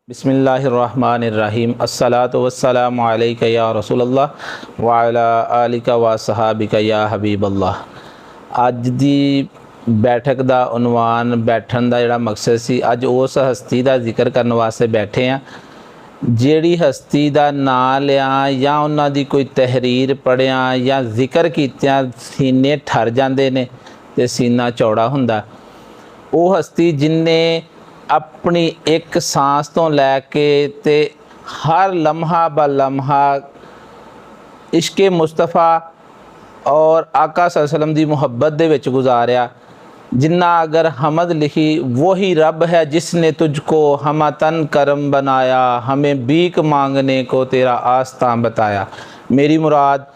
बिस्मिल्लाहिर्रहमानिर्रहीम अस्सलातु वस्सलामु अलैका या रसूलल्लाह व अला आलिका व सहाबिका या हबीबल्लाह। अज दी बैठक का उनवान बैठन का जिहड़ा मकसद सी, अज उस हस्ती का जिक्र करने वास्ते बैठे हैं जिहड़ी हस्ती का नाम लिया या उन्हां दी कोई तहरीर पढ़िया या जिक्र कीतिया सीने ठर जाते ने ते सीना चौड़ा हुंदा। वो हस्ती जिन्ने अपनी एक सांस तो लैके ते हर लम्हा ब लम्हा इश्के मुस्तफ़ा और आका सल्लल्लाहु अलैहि वसल्लम दी मुहब्बत दे विच गुजारिया। जिन्ना अगर हमद लिखी, वही रब है जिसने तुझको हमतन करम बनाया, हमें भीख मांगने को तेरा आस्तां बताया। मेरी मुराद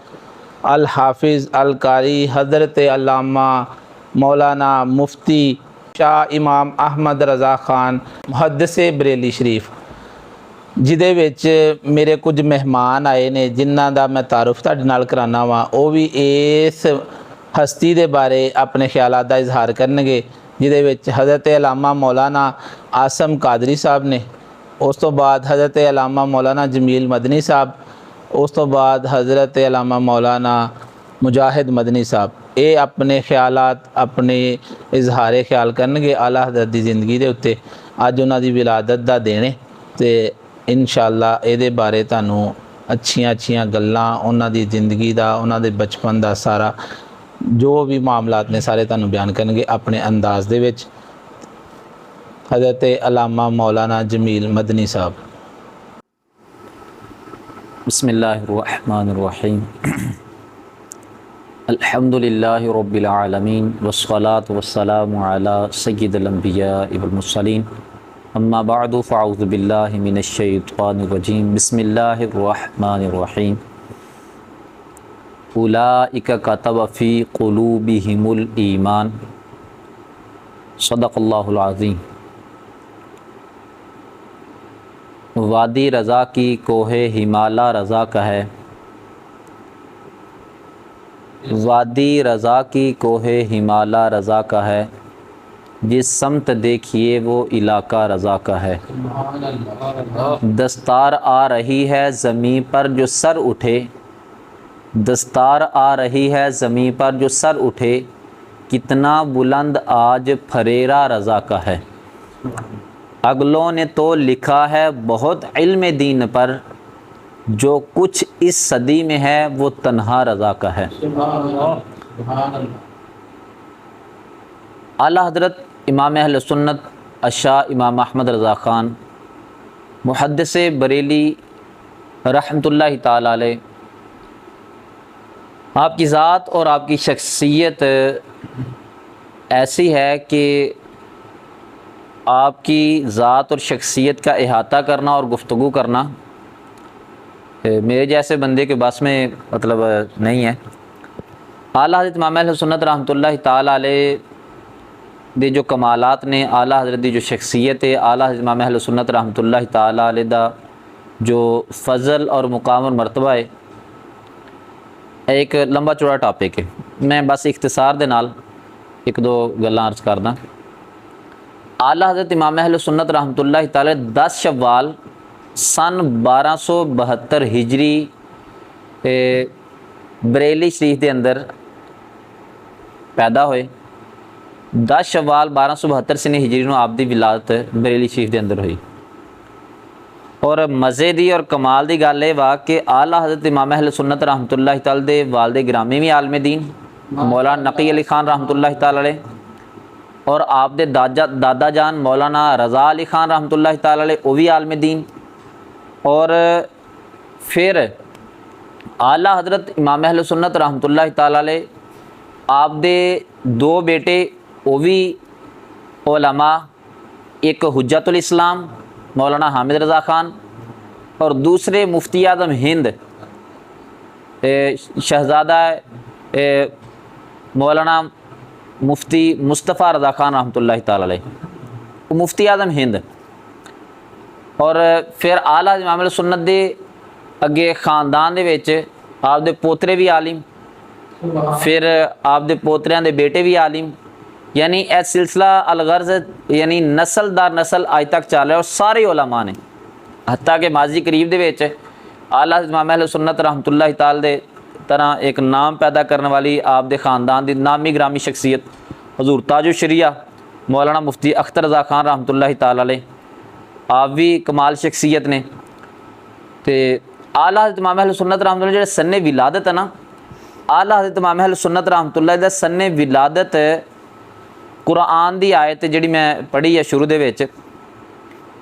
अल हाफिज़ अल कारी हज़रत अल्लामा मौलाना मुफ्ती शाह इमाम अहमद रज़ा खान मुहद्दिसे बरेली शरीफ, जिदे विच मेरे कुछ मेहमान आए ने जिन्हां दा मैं तारुफ तुहाडे नाल कराना वा। वो भी इस हस्ती दे बारे अपने ख्यालात दा इजहार करनगे, जिदे विच हज़रत अल्लामा मौलाना आसम कादरी साहब ने, उस तो बाद हज़रत अल्लामा मौलाना जमील मदनी साहब, उस तो बाद हज़रत अल्लामा मौलाना मुजाहिद मदनी साहब। ये अपने ख्यालात अपने इजहार ख्याल करनगे आला हज़रत दी ज़िंदगी दे उत्ते। अज उन्हां दी विलादत दा दिन है ते इंशाअल्लाह ये बारे तुहानूं अच्छियां अच्छियां गल्लां उन्हां दी ज़िंदगी दा, उन्हां दे बचपन दा सारा जो भी मामलात ने सारे तुहानूं बयान करनगे अपने अंदाज़ दे विच। हज़रत अल्लामा मौलाना जमील मदनी साहब। बिस्मिल्लाहिर्रहमानिर्रहीम अल्हम्दुलिल्लाहि रब्बिल आलमीन वस्सलातु वस्सलामु अला सय्यिदिल अंबिया वल मुरसलीन अम्मा बअदु फ़अऊज़ु बिल्लाहि मिनश शैतानिर रजीम बिस्मिल्लाहिर्रहमानिर्रहीम उलाइका कतब फ़ी क़ुलूबिहिमुल ईमान सदक़ल्लाहुल अज़ीम। वादी रज़ा की कोहे हिमाला रज़ा का है, वादी रज़ा की कोहे हिमाला रज़ा का है, जिस समत देखिए वो इलाका रज़ा का है। दस्तार आ रही है ज़मीं पर जो सर उठे, दस्तार आ रही है ज़मीं पर जो सर उठे, कितना बुलंद आज फरेरा रज़ा का है। अगलों ने तो लिखा है बहुत इल्म दीन पर, जो कुछ इस सदी में है वो तन्हा रज़ा का है। आला हज़रत इमाम अहले सुन्नत अशाह इमाम अहमद रज़ा ख़ान मुहद्दिसे बरेली रहमतुल्लाहि ताला अलैह, आपकी ज़ात और आपकी शख्सियत ऐसी है कि आपकी ज़ात और शख्सियत का इहाता करना और गुफ्तगू करना मेरे जैसे बंदे के बस में मतलब नहीं है। आला हज़रत इमाम अहले सुन्नत रहमतुल्लाहि ताला अलैह दे जो कमालात ने, आला हज़रत दी जो शख्सियत है, आला हज़रत इमाम अहले सुन्नत रहमतुल्लाहि ताला अलैह दा जो फ़ज़ल और मुकाम और मर्तबा है, एक लंबा चौड़ा टॉपिक है। मैं बस इख्तिसार दे नाल एक दो गल्लां अर्ज़ करदा। आला हज़रत इमाम अहले सुन्नत रहमतुल्लाहि ताला 10 शव्वाल सन 1272 हिजरी बरेली शरीफ के अंदर पैदा होए। 10 शव्वाल 1272 सने हिजरी नूं आप दी विलादत बरेली शरीफ के अंदर हुई। और मज़े दी और कमाल दी गल ये वा कि आला हज़रत इमाम अहले सुन्नत रहमतुल्लाहि ताला दे वालिद गिरामी भी आलम दीन मौलाना नकी अली खान रहमतुल्लाहि ताला अलैह, और आप दे दादा जान मौलाना रज़ा अली खान रहमतुल्लाहि ताला अलैह वो भी आलम दीन। और फिर आला हज़रत इमाम अहले सुन्नत रहमतुल्लाहि ताला अलैह आप दे 2 बेटे वो भी उलमा, एक हुज्जतुल इस्लाम मौलाना हामिद रज़ा ख़ान और दूसरे मुफ्ती आज़म हिंद शहज़ादा मौलाना मुफ्ती मुस्तफ़ा रज़ा ख़ान रहमतुल्लाहि ताला अलैह, मुफ्ती आज़म हिंद। और फिर आला इमाम अहले सुन्नत दे अगे ख़ानदान दे विच आप दे पोतरे भी आलिम, फिर आप दे पोतरियां दे बेटे भी आलिम, यानी यह सिलसिला अलगर्ज यानी नस्ल दर नस्ल अज तक चल रहा है और सारे उलमा ने ਹੱਤਾ ਕਿ ਮਾਜ਼ੀ ਕਰੀਬ ਦੇ ਵਿੱਚ ਆਲਾ ਹਜ਼ਰਤ ਇਮਾਮ ਅਹਿਲ ਸੁन्नत रहमतुल्लाह ताला ਦੇ ਤਰ੍ਹਾਂ ਇੱਕ ਨਾਮ ਪੈਦਾ ਕਰਨ ਵਾਲੀ ਆਪ ਦੇ ਖਾਨਦਾਨ ਦੀ ਨਾਮੀ ਗ੍ਰਾਮੀ ਸ਼ਖਸੀਅਤ ਹਜ਼ੂਰ ਤਾਜੁ ਸ਼ਰੀਆ मौलाना मुफ्ती अख्तर रज़ा खान रहमतुल्लाह ताला अलैह आप भी कमाल शख्सियत ने। तो आला हज़रत इमाम अहल सुन्नत रहमतुल्लाह जो सन्ने विलादत है ना, आला हज़रत इमाम अहल सुन्नत रहमतुल्लाह दा सन्ने विलादत कुरान दी आयत जिहड़ी मैं पढ़ी है शुरू दे विच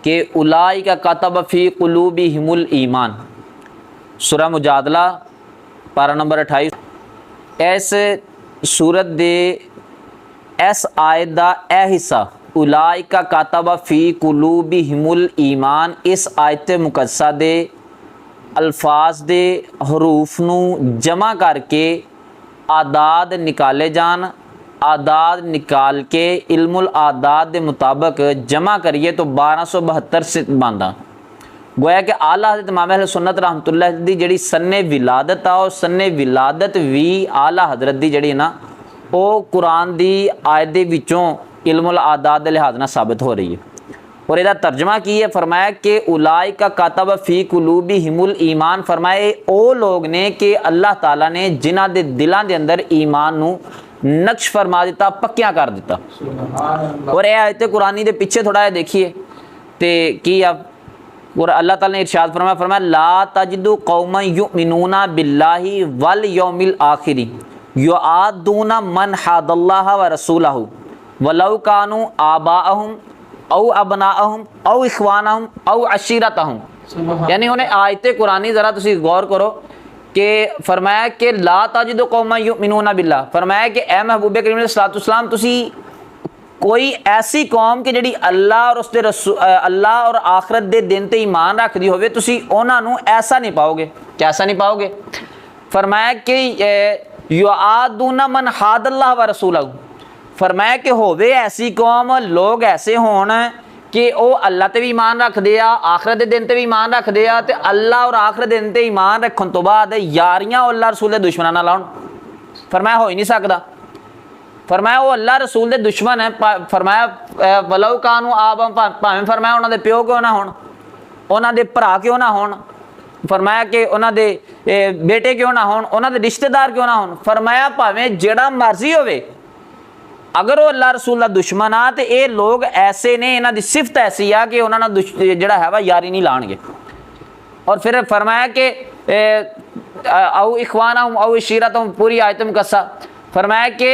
कि उलाइका कतब फी कुलूबिहिमुल ईमान, सूरह मुजादला पारा नंबर 28। इस सूरत दे इस आयत का यह हिस्सा उलाइका कातबा फ़ी कुलूबिहिमुल ईमान, इस आयत मुकद्दसा दे अल्फाज दे हरूफ नूं जमा करके आदाद निकाले जान, आदाद निकाल के इल्मुल आदाद के मुताबिक जमा करिए तो 1272 से बनदा। गोया कि आला हज़रत इमाम अहल सुन्नत रहमतुल्लाह दी जिहड़ी सन्ने विलादत आ, और सन्ने विलादत भी आला हज़रत दी जिहड़ी ना वो कुरान दी आयत दे विचों इल्मुल आदाद दे लिहाज नाल साबित हो रही है। और इहदा तर्जमा की है, फरमाया कि उलाइका कातब फ़ी कुलूबिहिमुल ईमान, फरमाए ओ लोग ने कि अल्लाह ताला ने जिन्हां दे दिलां दे अंदर ईमान नूं नक्श फरमा दिता, पक्कियां कर दिता। और यह आयत कुरानी दे पीछे थोड़ा जिहा देखिए तो की आप और अल्लाह ताला ने इरशाद फरमाया, फरमाया ला तजिदु कौमन युमिनूना बिल्लाहि वल यौमिल आखिरी युआदूना मन हादल्लाह व रसूलहु वलौ कानू आबाअहुम औ अबनाअहुम औ इखवानहुम औ अशीरतहुम। यानी उन्हें आयत कुरानी ज़रा तुसी गौर करो कि फरमाया कि ला तजिदु कौमन युमिनूना बिल्लाह, फरमाया कि ए महबूब करीम सल्लल्लाहु अलैहि वसल्लम तुसी कोई ऐसी कौम कि जिहड़ी अल्लाह और उसके अल्लाह और आखिरत के दिन ते ईमान रखदी होवे, तुसी उन्हां नूं ऐसा नहीं पाओगे। कैसा नहीं पाओगे? फरमाया कि युआदूना मन हादल्लाह व रसूलहु, फरमाया कि होवे ऐसी कौम, लोग ऐसे होण कि वो अल्लाह ते भी ईमान रखदे आ, आखिरत के दिन ते भी ईमान रखदे आ, ते अल्लाह और आखिरत दिन ते ईमान रखण तो बाद यारियां अल्लाह रसूल दे दुश्मनां नाल लाउण। फरमाया हो ही नहीं सकदा। फरमाया वो अल्लाह रसूल दे दुश्मन है। फरमाया वलौ कानू आब, भावें फरमाया उन्हां दे प्यो क्यों ना होण, उन्हां दे भरा क्यों ना होण, फरमाया कि उन्हां दे बेटे क्यों ना होण, उन्हां दे रिश्तेदार क्यों ना होण, फरमाया भावें जिहड़ा मर्जी होवे, अगर वो अल्लाह रसूल दा दुश्मन आ तो ये लोग ऐसे ने, इन्हां दी सिफत ऐसी आ कि उन्हां नाल जिहड़ा है वा यारी नहीं लाणगे। और फिर फरमाया कि औ इखवानहुम औ अशीरतहुम, पूरी आयत मुकद्दसा। फरमाया कि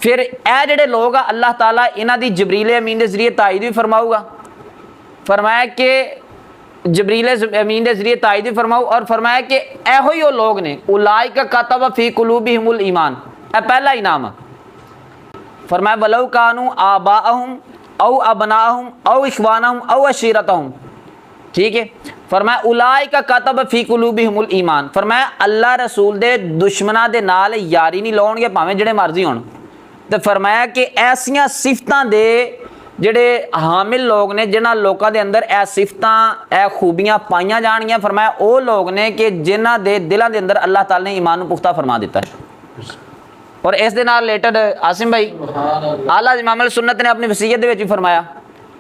फिर ए जिहड़े लोग आ अल्लाह ताला इन्हां दी जबरील अमीन के जरिए तायद भी फरमाऊगा। फरमाया कि जबरील अमीन के जरिए तायद भी फरमाऊ। और फरमाया कि एहो ही वो लोग ने उलाइका कतब फ़ी कुलूबिहिमुल ईमान, ए पहला इनाम है। फरमाया वलौ कानू आबाअहुम औ अबनाअहुम औ इखवानहुम औ अशीरतहुम, ठीक है। फरमाया उलाइका कतब फ़ी कुलूबिहिमुल ईमान, फरमाया अल्लाह रसूल दे दुश्मनां दे नाल यारी नहीं लाउणगे भावें जिहड़े मर्जी होण। तो फरमाया कि ऐसियां सिफतां दे जिहड़े हामिल लोग ने, जिन्हां लोगों के अंदर ए सिफतां ए खूबियां पाइयां जाणगियां, फरमाया वो लोग ने कि जिन्हां दे दिलां दे अंदर अल्लाह ताला ने ईमान पुख्ता फरमा दिता है। और इस दे नाल रिलेटेड आसिम भाई आला इमाम अहल सुन्नत ने अपनी वसीयत दे विच भी फरमाया,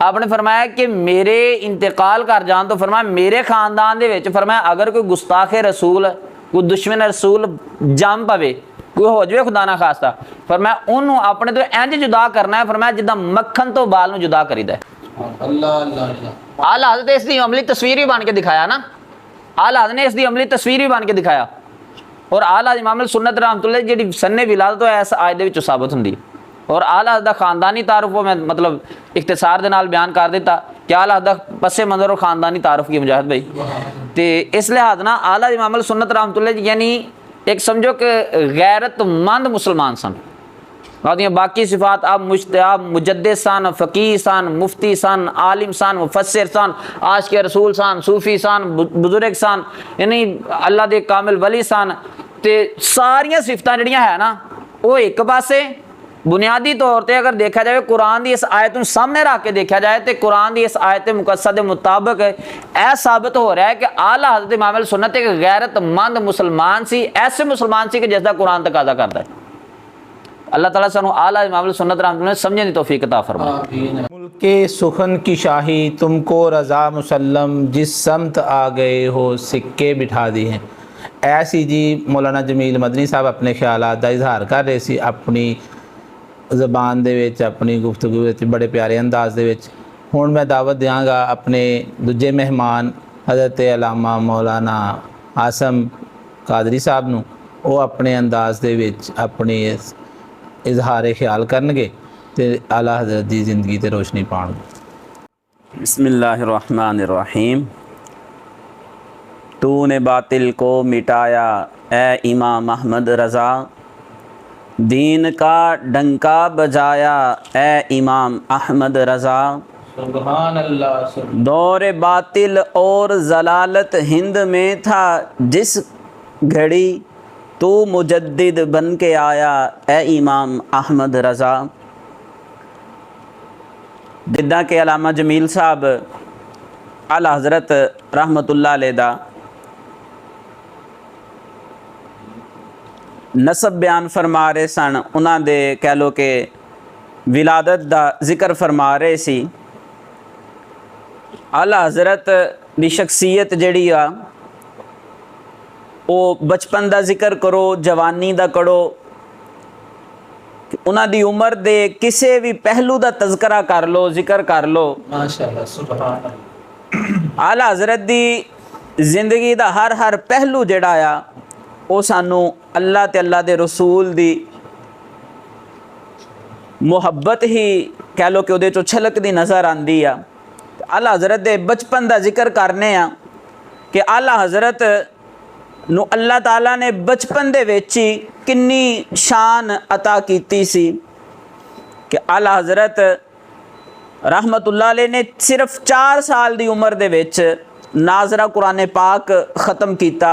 आपने फरमाया कि मेरे इंतकाल कर जान तो फरमाया मेरे खानदान दे विच फरमाया अगर कोई गुस्ताखे रसूल, कोई दुश्मन रसूल जम पवे, कोई हो जाए खुदा ना खास्ता, फरमाया उन्होंने अपने तो इंज जुदा करना है, फरमाया जिद्दां मक्खन तो बाल नूं जुदा करीदा है। आला हज़रत इसकी अमली तस्वीर भी बन के दिखाया ना, आला हज़रत ने इसकी अमली तस्वीर भी बन के दिखाया। और आला इमाम अहल सुन्नत रहमतुल्लाह जिहड़ी सन्ने विलादत है इस आयत दे विच साबित हुंदी। और आला हज़रत दा खानदानी तारुफ मैं मतलब इख्तिसार दे नाल बयान कर दिता कि आला हज़रत दा पसे मंजर और खानदानी तारुफ की मुजाहिद भाई। तो इस लिहाज ना आला इमाम अहल सुन्नत रहमतुल्लाह यानी एक समझो कि गैरतमंद मुसलमान सन। बाकी सिफात आप मुजद्दिद सन, फ़कीह सन, मुफ्ती सन, आलिम सन, मुफस्सिर सन, आशिक़ रसूल सन, सूफ़ी सन, बुजुर्ग सन, यानी अल्लाह दे कामिल वली सन। तो सारियां सिफतां जिहड़ियां है ना वो एक पासे बुनियादी तौर पर अगर देखा जाए कुरान की इस आयत को सामने रख के देखा जाए तो कुरान की इस आयत मुकद्दसा के मुताबिक यह साबित हो रहा है कि आला हज़रत इमाम अहल सुन्नत एक गैरतमंद मुसलमान सी, ऐसे मुसलमान सी कि जिसका कुरान तकाजा करता है। अल्लाह ताला सानू आला इमाम अहल सुन्नत रहमतुल्लाह समझने की तौफीक अता फरमाए। मुल्के सुखन की शाही तुमको रज़ा मुसल्लम जिस समत आ गए हो सिक्के बिठा दिए हैं। ऐसी जी मौलाना जमील मदनी साहब अपने ख्यालात का इजहार कर रहे सी अपनी ज़बान दे विच, अपनी गुफ्तगू विच बड़े प्यारे अंदाज दे विच। हुण मैं दावत देंगा अपने दूजे मेहमान हज़रत अल्लामा मौलाना आसम कादरी साहब नूं, वो अपने अंदाज दे विच अपनी इजहार ख्याल करनगे ते आला हज़रत दी ज़िंदगी ते रोशनी पाउणगे। बिस्मिल्लाहिर्रहमानिर्रहीम। तूने बातिल को मिटाया ए इमाम अहमद रज़ा, दीन का डंका बजाया ए इमाम अहमद रज़ा। सुभान अल्लाह। दौर बातिल और जलालत हिंद में था जिस घड़ी, तू मुजद्दिद बन के आया ए इमाम अहमद रज़ा। जिद्दां के अलामा जमील साहब आला हज़रत रहमतुल्लाह अलैह दा नसब बयान फरमा रहे सन, उन्हां दे कह लो कि विलादत दा जिक्र फरमा रहे सी। आला हज़रत दी शख्सियत जिहड़ी आ वो बचपन दा जिक्र करो, जवानी दा करो, उन्हां दी उम्र दे किसी भी पहलू दा तज़करा कर लो, जिक्र कर लो, माशाअल्लाह सुभान अल्लाह। आला हज़रत दी ज़िंदगी दा हर पहलू जिहड़ा आ वो सानू अल्लाह ते अल्लाह दे रसूल दी मुहब्बत ही कह लो कि उहदे चों छलकदी नज़र आंदी आ। आला हज़रत दे बचपन दा जिक्र करने आ कि आला हज़रत नू अल्लाह ताला ने बचपन दे विच ही किन्नी शान अता कीती सी कि आला हज़रत रहमतुल्लाह अलैह ने सिर्फ 4 साल दी उम्र दे विच नाज़रा कुरान पाक ख़त्म किया।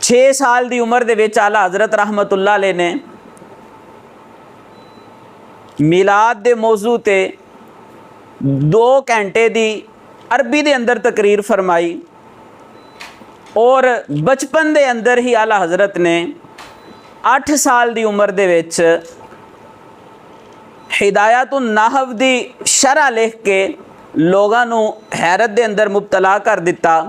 6 साल दी उम्र दे विच आला हज़रत रहमतुल्लाह अलैह ने मिलाद दे मौजू ते 2 घंटे दी अरबी दे अंदर तकरीर फरमाई और बचपन दे अंदर ही आला हज़रत ने 8 साल दी उम्र दे विच हिदायतुन नहव दी शरह लिख के लोगां नूं हैरत दे अंदर मुबतला कर दिता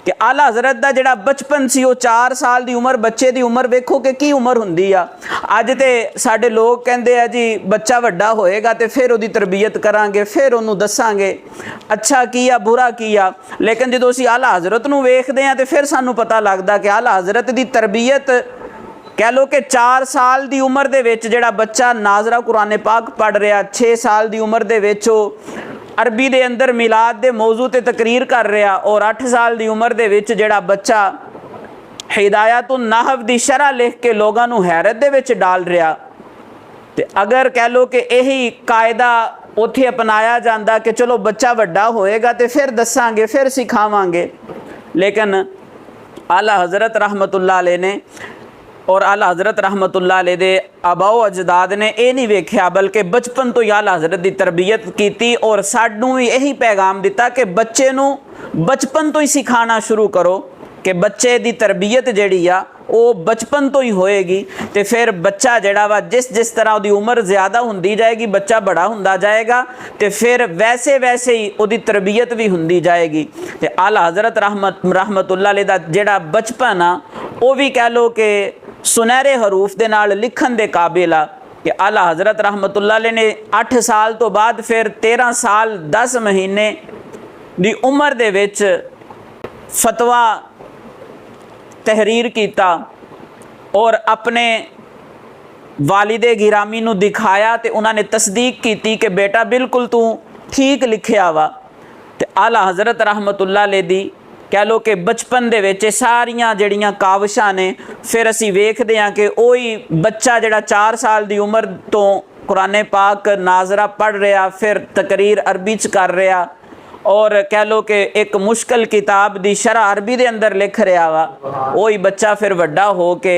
कि आला हज़रत दा जिहड़ा बचपन सी वो 4 साल दी उम्र, बच्चे दी उम्र वेखो कि की उम्र हुंदी आ। अज ते साडे लोग कहंदे आ जी बच्चा वड्डा होएगा ते फिर उहदी तरबियत करांगे, फिर उहनूं दसांगे अच्छा की आ बुरा की आ। लेकिन जदों असीं आला हज़रत नूं वेखदे आ ते फिर सानूं पता लगदा कि आला हज़रत दी तरबियत कह लो कि 4 साल दी उम्र दे विच जिहड़ा बच्चा नाज़रा कुरान पाक पढ़ रहा, 6 साल दी उम्र दे विच अरबी दे अंदर मिलाद दे मौजू ते तकरीर कर रहा और 8 साल दी उम्र दे विच जिहड़ा बच्चा हिदायतुन नहव दी शरह लिख के लोगां नूं हैरत दे विच डाल रहा। ते अगर कह लो कि यही कायदा उत्थे अपनाया जाता कि चलो बच्चा वड्डा होएगा तो फिर दसांगे, फिर सिखावांगे, लेकिन आला हज़रत रहमतुल्लाह अलैह ने और आला हज़रत रहमतुल्लाह अलैह दे आबाओ अजदाद ने यह नहीं वेख्या बल्कि बचपन तो ही आला हज़रत की तरबियत की और सानू भी यही पैगाम दिता कि बच्चे नू बचपन तो ही सिखाना शुरू करो कि बच्चे की तरबियत जिहड़ी आ वो बचपन तो ही होएगी तो फिर बच्चा जिहड़ा वा जिस जिस तरह उसकी उम्र ज़्यादा होंदी जाएगी, बच्चा बड़ा होंदा जाएगा तो फिर वैसे वैसे ही उसकी तरबियत भी होंदी जाएगी। तो आला हज़रत रहमतुल्लाह अलैह दा जिहड़ा बचपन आ वो भी कह लो कि सुनहरे हरूफ दे नाल लिखण दे काबिल आ कि आला हज़रत रहमतुल्लाह अलैह ने 8 साल तो बाद फिर 13 साल 10 महीने दी उम्र दे विच फतवा तहरीर किया और अपने वालिदे गिरामी नू दिखाया तो उन्होंने तस्दीक की कि बेटा बिल्कुल तू ठीक लिखिया वा। तो आला हज़रत रहमतुल्लाह अलैह दी कह लो कि बचपन दे विच सारियां जड़ियां काविशां ने फिर असी वेखदे हां कि ओही बच्चा जिहड़ा 4 साल दी उम्र तो कुरान पाक नाजरा पढ़ रहा, फिर तकरीर अरबी च कर रहा और कह लो कि एक मुश्किल किताब दी शरह अरबी दे अंदर लिख रहा वा, वही बच्चा फिर वड्डा हो के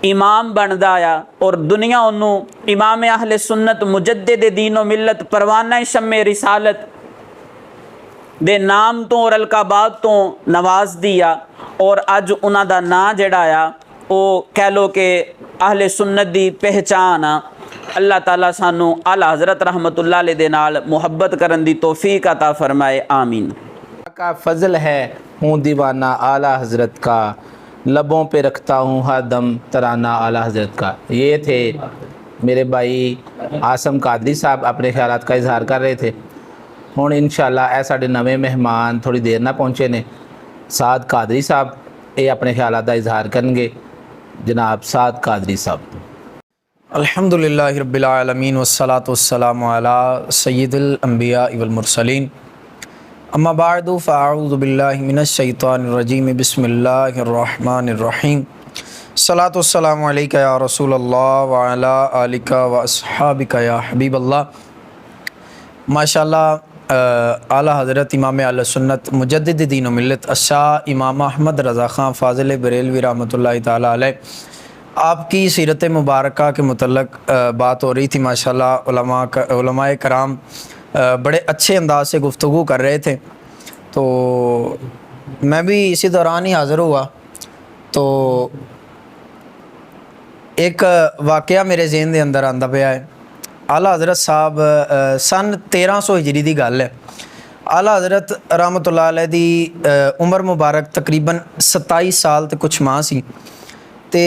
इमाम बनदा आ और दुनिया उन्होंने इमाम अहले सुन्नत मुजद्दिद दीन व मिल्लत परवाना शम्मे रिसालत दे नाम तो और अलकाबाद तो नवाज दिया और अज उन्हां दा नां जिहड़ा आ वो कह लो कि अहले सुन्नत दी पहचान आ। अल्लाह ताला सानू आला हज़रत रहमतुल्लाह अलैह दे नाल मुहब्बत करन दी तौफीक अता फरमाए, आमीन। का फ़ज़ल है हूँ दीवाना आला हज़रत का, लबों पे रखता हूँ हर दम तराना आला हज़रत का। ये थे मेरे भाई आसम कादरी साहब अपने ख्यालात का इजहार कर रहे थे। हुण इंशाअल्लाह ए साडे नवे मेहमान थोड़ी देर ना पहुँचे ने, साद कादरी साहब ये अपने ख्यालात का इजहार करेंगे। जनाब साद कादरी साहब। अल्हम्दुलिल्लाहि रब्बिल आलमीन वस्सलातु वस्सलामु अला सय्यिदिल अंबिया वल मुरसलीन, अम्मा बाअदु फ़अऊज़ु बिल्लाहि मिनश शैतानिर रजीम, बिस्मिल्लाहिर रहमानिर रहीम। सलातु वस्सलामु अलैका या रसूलल्लाह व अला आलिका व अस्हाबिका या हबीबल्लाह। माशाअल्लाह आला हज़रत इमाम अहले सुन्नत मुजद्दिद दीन व मिल्लत शाह इमाम अहमद रज़ा ख़ान फ़ाज़िल बरेलवी रहमतुल्लाहि ताला अलैह, आपकी सीरत मुबारका के मुतल्लक़ बात हो रही थी। माशाअल्लाह उलमाए कराम बड़े अच्छे अंदाज से गुफ्तगू कर रहे थे, तो मैं भी इसी दौरान ही हाज़िर हुआ। तो एक वाक़या मेरे ज़हन के अंदर आंदा पिया है। आला हज़रत साहब सन 1300 हिजरी की गल है। आला हज़रत रहमतुल्लाह अलैह दी उम्र मुबारक तकरीबन 27 साल ते कुछ माह सी। ते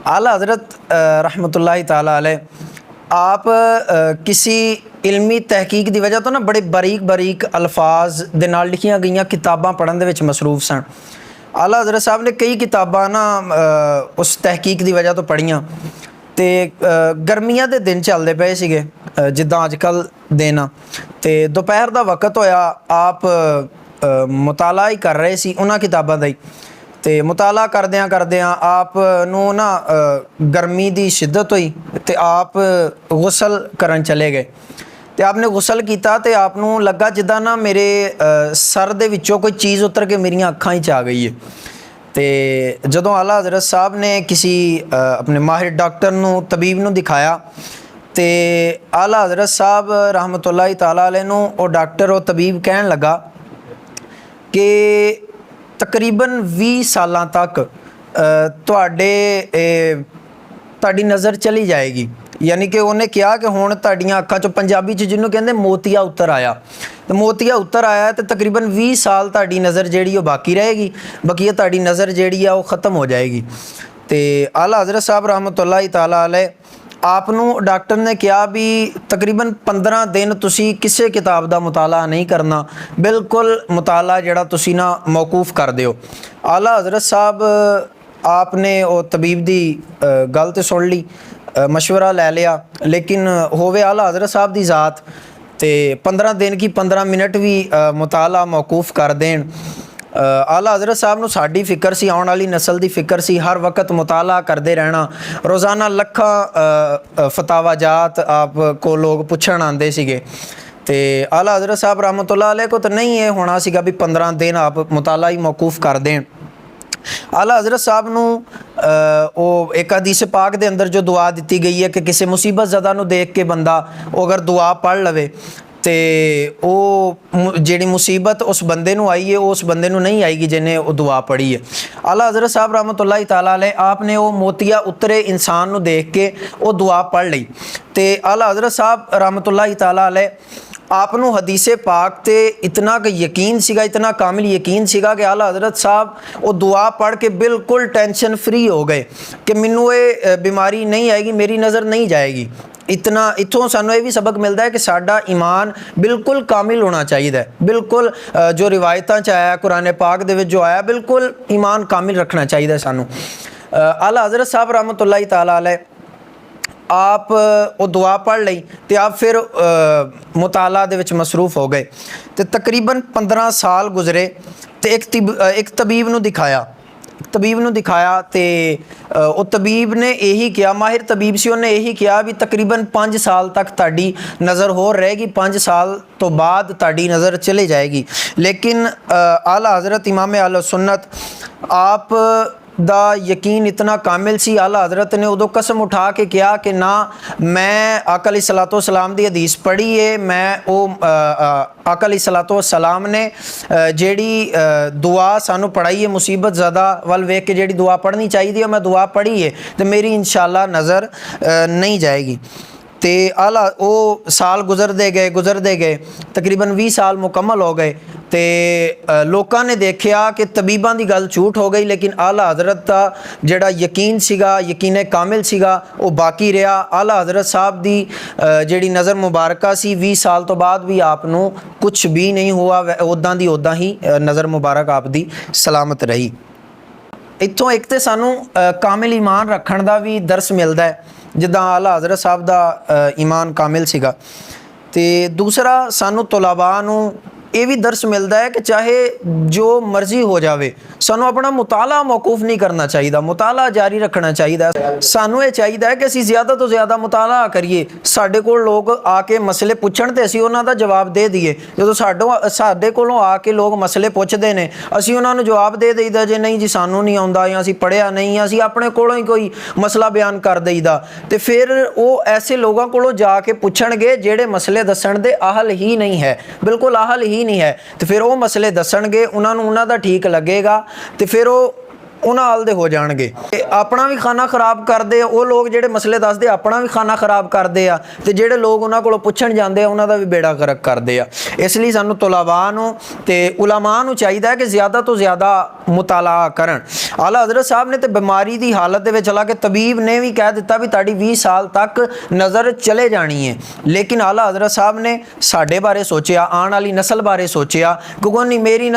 आला हज़रत रहमतुल्लाह ताला अलैह आप किसी इल्मी तहकीक की वजह तो ना बड़े बारीक अल्फाज दे नाल लिखियां गई किताबां पढ़न दे विच मसरूफ सन। आला हज़रत साहब ने कई किताबां ना उस तहकीक की वजह तो पढ़ियां। तो गर्मियां दे दिन चलते पे सीगे जिद्दां अजकल दिन, तो दोपहर का वक्त होया, आप मुताला ही कर रहे सी उन्हां किताबां दा ही। तो मुताला करदियां आप नू ना गर्मी की शिद्दत हुई तो आप गुसल करन चले गए। तो आपने गुसल किया तो आपनू लगा जिदा ना मेरे सर दे विचों कोई चीज़ उतर के मेरिया अखां ही आ गई है। तो जदों आला हज़रत साहब ने किसी अपने माहिर डॉक्टर नू तबीब नू दिखाया, तो आला हज़रत साहब रहमतुल्लाहि ताला अलैह नू वो डॉक्टर वो तबीब कहन लगा कि तकरीबन 20 साल तक तुहाडी नज़र चली जाएगी। यानी कि उन्हें कहा कि हुण तुहाडियां अखां चों पंजाबी च जिन्हों कहंदे मोतिया उतर आया, तो मोतिया उतर आया तो तकरीबन 20 साल तुहाडी नज़र जिहड़ी वो बाकी रहेगी, बाकी तुहाडी नज़र जिहड़ी आ वो ख़त्म हो जाएगी। तो आला हज़रत साहब रहमतुल्लाहि ताला अलैह आपनू डॉक्टर ने कहा भी तकरीबन 15 दिन तुसी किसी किताब का मुताला नहीं करना, बिल्कुल मुताला जिहड़ा तुसी ना मौकूफ़ कर दिओ। आला हज़रत साहब आपने वो तबीब की गल तो सुन ली, मशवरा ले लिया, लेकिन होवे आला हज़रत साहब की ज़ात तो 15 दिन की 15 मिनट भी मुताला मौकूफ़ कर देन। आला हज़रत साहब नू साडी फ़िक्र सी, आने वाली नस्ल की फ़िक्र सी, हर वक्त मुताला करते रहना। रोज़ाना लखा फतावाजात आप को लोग पुछण आते सीगे। तो आला हज़रत साहब रहमतुल्लाह अलैह को तो नहीं ये होना सीगा भी 15 दिन आप मुताला ही मौकूफ़ कर दें। आला हज़रत साहब नू वो एक हदीस पाक दे अंदर जो दुआ दी गई है कि किसी मुसीबत ज़दा नू देख के बंदा वो अगर दुआ पढ़ लवे तो वो जिहड़ी मुसीबत उस बंदे नू आई है उस बंदे नू नहीं आएगी जिन्हें वो दुआ पढ़ी है। आला हज़रत साहब रहमतुल्लाहि ताला अलैह आपने वो मोतिया उतरे इंसान नू देख के वो दुआ पढ़ ली। तो आला हज़रत साहब रहमतुल्लाहि ताला अलैह आपनू हदीसे पाक ते इतना का यकीन सीगा, इतना कामिल यकीन सीगा कि आला हज़रत साहब वो दुआ पढ़ के बिल्कुल टेंशन फ्री हो गए कि मैनू ये बीमारी नहीं आएगी, मेरी नज़र नहीं जाएगी। इतना इत्थों सानू ये भी सबक मिलता है कि साडा ईमान बिल्कुल कामिल होना चाहिए, बिल्कुल जो रिवायतां च आया कुरान पाक दे विच जो आया बिल्कुल ईमान कामिल रखना चाहिए सानू। आला हज़रत साहब रहमतुल्लाहि ताला अलैह आप वो दुआ पढ़ ली तो आप फिर मुताला दे विच मसरूफ़ हो गए। तो तकरीबन 15 साल गुजरे तो एक तबीब नू दिखाया तो वो तबीब ने यही किया, माहिर तबीब सी, उन्हें यही किया भी तकरीबन 5 साल तक ताड़ी नज़र होर रहेगी, 5 साल तो बाद ताड़ी नज़र चले जाएगी। लेकिन आला हज़रत इमाम अहले सुन्नत आप ਦਾ ਯਕੀਨ ਇਤਨਾ ਕਾਮਿਲ ਸੀ, ਆਲਾ ਹਜ਼ਰਤ ਨੇ ਉਦੋਂ ਕਸਮ ਉਠਾ ਕੇ ਕਿਹਾ ਕਿ ਨਾ ਮੈਂ ਆਕਾ अलैहिस्सलातो सलाम ਦੀ ਹਦੀਸ ਪੜ੍ਹੀ ਹੈ, ਮੈਂ ਉਹ ਆਕਾ अलैहिस्सलातो सलाम ਨੇ ਜਿਹੜੀ ਦੁਆ ਸਾਨੂੰ ਪੜਾਈ ਹੈ ਮੁਸੀਬਤ ज़्यादा ਵੱਲ ਵੇਖ ਕੇ ਜਿਹੜੀ ਦੁਆ ਪੜ੍ਹਨੀ ਚਾਹੀਦੀ ਹੈ ਮੈਂ ਦੁਆ ਪੜ੍ਹੀ ਹੈ ਤੇ ਮੇਰੀ इंशाअल्लाह नज़र नहीं जाएगी। तो आला वो साल गुजरते गए तकरीबन 20 साल मुकम्मल हो गए तो लोगों ने देखा कि तबीबां की गल झूठ हो गई, लेकिन आला हज़रत का जिहड़ा यकीन सीगा, यकीन कामिल सीगा, वो बाकी रहा। आला हज़रत साहब की जिहड़ी नज़र मुबारका सी 20 साल तो बाद भी आपनू कुछ भी नहीं हुआ, उदां दी उदां ही नज़र मुबारक आप दी सलामत रही। इत्थों एक तो सानू कामिल ईमान रखण दा भी दर्स मिलता है जिद्दां आला हज़रत साहब दा ईमान कामिल सीगा, ते दूसरा सानू तुलाबा नू ये भी दर्स मिलता है कि चाहे जो मर्जी हो जाए सानू अपना मुताला मौकूफ नहीं करना चाहिए, मुताला जारी रखना चाहिए। सानू ये चाहिए कि असी ज़्यादा तो ज़्यादा मुताला करिए, साडे कोल लोग आके मसले पुछण ते असी उन्हां दा जवाब दे दईए। जो साडे कोलों आके लोग मसले पुछदे ने असी उन्हां नूं जवाब दे दईदा जे नहीं जी सानू नहीं आउंदा या असी पढ़िया नहीं, असी अपने कोलों ही कोई मसला बयान कर दईदा, ते फिर वो ऐसे लोगों कोलों जाके पुछणगे जेड़े मसले दस्सण दे अहल ही नहीं है, बिल्कुल अहल ही नहीं है, तो फिर वो मसले दसणगे उन्होंने उन्हों का ठीक लगेगा तो फिर वो उन्होंने आल दे हो जाएंगे। अपना भी खाना खराब करते वो लोग जेडे मसले दसते अपना भी खाना खराब करते हैं, तो जेडे लोग उन्होंने को पुछण जाते उन्हों का भी बेड़ा गर्क करते हैं। इसलिए सानू तुलाबा ते उलमा नू चाहिए कि ज़्यादा तो ज़्यादा मुताला करन। आला हज़रत साहब ने तो बीमारी की हालत में चला के तबीब ने भी कह दिता भी ताड़ी 20 साल तक नज़र चले जानी है, लेकिन आला हज़रत साहब ने साडे बारे सोचिया, आने वाली नस्ल बारे सोचिया, क्योंकि नहीं मेरी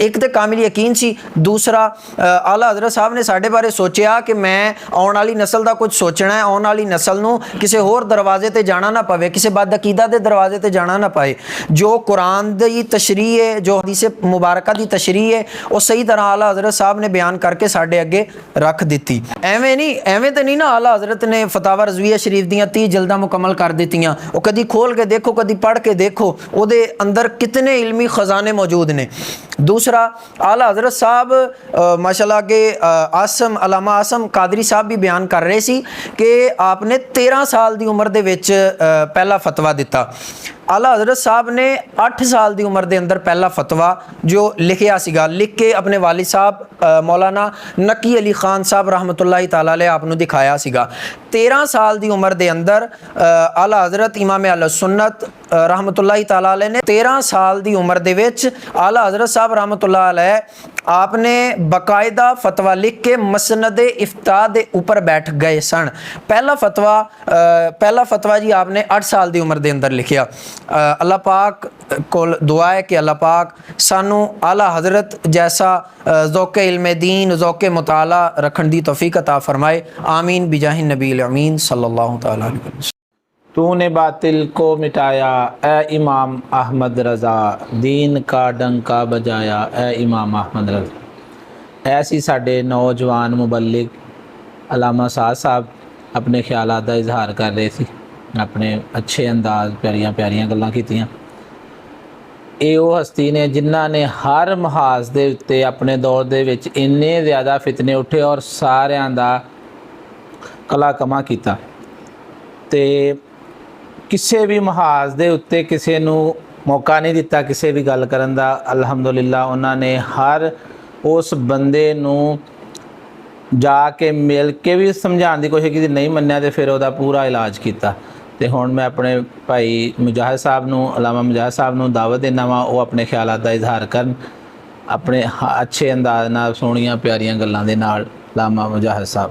एक तो कामिल यकीन सी, दूसरा आला हज़रत साहब ने साडे बारे सोचिया कि मैं आने वाली नस्ल का कुछ सोचना है, आने वाली नस्ल नूं किसी होर दरवाजे ते जाना ना पवे, किसी बदअकीदा दे दरवाजे ते जाना ना पाए। जो कुरान दी तशरीह है, जो हदीस मुबारका दी तशरीह है, वो सही तरह आला हज़रत साहब ने बयान करके साडे अगे रख दी। एवें तो नहीं ना आला हज़रत ने फतावा रज़विया शरीफ दियां 30 जल्दां मुकम्मल कर दित्तियां, वो कदी खोल के देखो, कदी पढ़ के देखो, उहदे अंदर कितने इल्मी खजाने मौजूद ने। दूसरा आला हज़रत साहब माशाल्लाह के आसम अलामा आसम कादरी साहब भी बयान कर रहे सी कि आपने 13 साल की उम्र दे विच पहला फतवा दिता। आला हज़रत साहब ने 8 साल की उम्र के अंदर पहला फतवा जो लिखिया सीगा, लिख के अपने वालिद साहब मौलाना नकी अली खान साहब रहमतुल्लाहि ताला अलैह आपनू दिखाया सीगा। 13 साल की उम्र के अंदर आला हज़रत इमाम अहले सुन्नत रहमतुल्लाहि ताला अलैह ने 13 साल की उम्र दे विच आला हज़रत साहब रहमतुल्लाह अलैह आपने बाकायदा फतवा लिख के मसनद इफ्ता दे ऊपर बैठ गए सन। पहला फतवा जी आपने 8 साल की उम्र के अंदर लिखिया। अल्लाह पाक को दुआ है कि अल्लाह पाक सानू आला हज़रत जैसा ज़ौक़े इल्म दीन ज़ौक़े मुताला रखने की तौफ़ीक़ अता फरमाए। आमीन बिजाहि नबी अमीन सल्लल्लाहु तआला अलैहि वसल्लम। तूने बातिल को मिटाया ए इमाम अहमद रज़ा, दीन का डंका बजाया ए इमाम अहमद रज़ा। ऐसी साडे नौजवान मुबल्लिग अलामा साद साहब अपने ख्यालात का इजहार कर रहे थे, अपने अच्छे अंदाज प्यारियां प्यारियां गल्लां कीतियां। ਇਹ ਉਹ ਹਸਤੀ ਨੇ ਜਿਨ੍ਹਾਂ ਨੇ ਹਰ ਮਹਾਜ਼ ਦੇ ਉੱਤੇ ਆਪਣੇ ਦੌਰ ਦੇ ਵਿੱਚ ਇੰਨੇ ਜ਼ਿਆਦਾ ਫਿਤਨੇ ਉੱਠੇ ਔਰ ਸਾਰਿਆਂ ਦਾ ਕਲਾ ਕਮਾ ਕੀਤਾ ਤੇ ਕਿਸੇ ਵੀ ਮਹਾਜ਼ ਦੇ ਉੱਤੇ ਕਿਸੇ ਨੂੰ ਮੌਕਾ ਨਹੀਂ ਦਿੱਤਾ ਕਿਸੇ ਵੀ ਗੱਲ ਕਰਨ ਦਾ। ਅਲਹਮਦੁਲਿਲਾ ਉਹਨਾਂ ਨੇ ਹਰ ਉਸ ਬੰਦੇ ਨੂੰ ਜਾ ਕੇ ਮਿਲ ਕੇ ਵੀ ਸਮਝਾਉਣ ਦੀ ਕੋਸ਼ਿਸ਼ ਕੀਤੀ, ਨਹੀਂ ਮੰਨਿਆ ਤੇ ਫਿਰ ਉਹਦਾ ਪੂਰਾ ਇਲਾਜ ਕੀਤਾ। ਤੇ ਹੁਣ ਮੈਂ ਆਪਣੇ ਭਾਈ ਮੁਜਾਹਿਦ ਸਾਹਿਬ ਨੂੰ ਅਲਾਮਾ ਮੁਜਾਹਿਦ ਸਾਹਿਬ ਨੂੰ ਦਾਵਤ ਦੇਣਾ ਵਾ ਉਹ ਆਪਣੇ ਖਿਆਲਾਤ ਦਾ ਇਜ਼ਹਾਰ ਕਰਨ ਆਪਣੇ ਅੱਛੇ ਅੰਦਾਜ਼ ਨਾਲ ਸੋਹਣੀਆਂ ਪਿਆਰੀਆਂ ਗੱਲਾਂ ਦੇ ਨਾਲ। ਅਲਾਮਾ ਮੁਜਾਹਿਦ ਸਾਹਿਬ।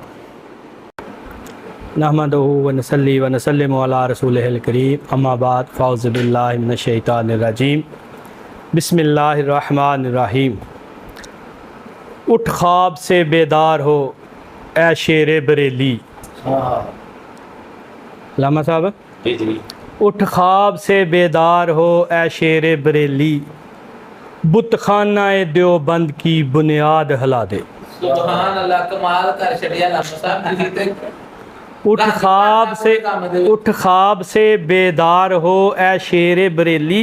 नहमदुहु व नसल्ली व नसल्लिमु अला रसूलिहिल करीम अम्मा बाद फ़ाउज़ु बिल्लाहि मिनश शैतानिर रजीम बिस्मिल्लाहिर रहमानिर रहीम। उठ ख्वाब से बेदार हो ए शेर बरेली। लामा साहब उठ ख्वाब से बेदार हो ए शेर बरेली, बुतखाना देवबंद की बुनियाद हिला दे। सुभान अल्लाह, कमाल कर छड़िया लामा साहब जी ते। उठ ख्वाब से बेदार हो ए शेर बरेली,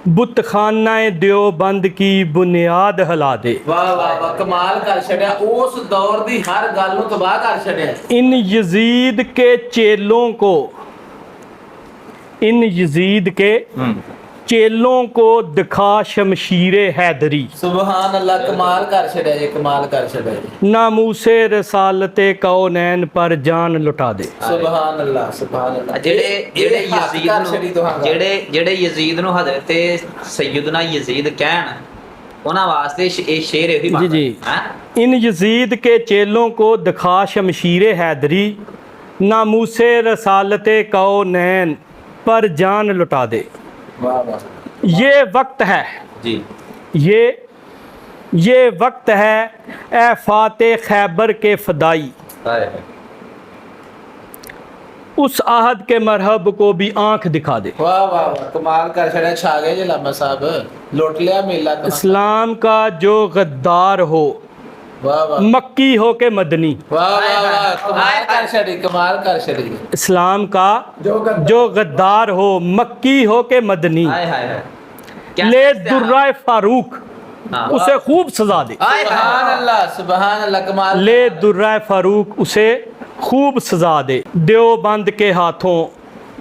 बुतखाना देवबंद की बुनियाद हिला दे। वाह वाह वाह, कमाल कर छड़िया, उस दौर दी हर गल नूं तबाह कर छड़िया। इन यजीद के चेलों को, इन यजीद के चेलों को दिखा शमशीर हैदरी। सुभान अल्लाह, कमाल कर छड़िया जी, कमाल कर छड़िया जी। नामूसे रसालते कौनैन पर जान लुटा दे। सुभान अल्लाह, सुभान अल्लाह। ਜਿਹੜੇ ਇਹ ਹੱਕ ਕਰ ਛੜੀ ਤੁਹਾਡਾ। ਜਿਹੜੇ ਯਜ਼ੀਦ ਨੂੰ ਹਜ਼ਰਤ ਸੈਯਦਨਾ ਯਜ਼ੀਦ ਕਹਿਣ, ਉਹਨਾਂ ਵਾਸਤੇ ਇਹ ਸ਼ੇਰ ਇਹੀ जी ਬਣਦਾ जी। ਹੈ। इन यजीद के चेलों को दिखा शमशीर हैदरी, नामूसे रसालते कौनैन पर जान लुटा दे। वाह वाह, ये वक्त है, ਜੀ ये वक्त है ए फाते खैबर के फदाई, उस आहद के मरहब को भी आंख दिखा दे। वाह वाह वाह, कमाल कर छड़िया, छा गए जी लामा साहब, लुट लिया मेला तो। इस्लाम का जो गद्दार हो, वाह वाह मक्की हो के मदनी। वाह वाह वाह, कमाल कर छड़ी, कमाल कर छड़ी। इस्लाम का जो गद्दार हो, मक्की हो के मदनी, ਹਾਏ ਹਾਏ ਹਾਏ, क्या ले कहते हैं? दुर्रा फारूक, हाँ। उसे खूब सजा दे। हाय हाय सुभान हाय। अल्लाह, सुभान अल्लाह, कमाल। ले दुर्रा फारूक, उसे खूब सजा दे। देवबंद के हाथों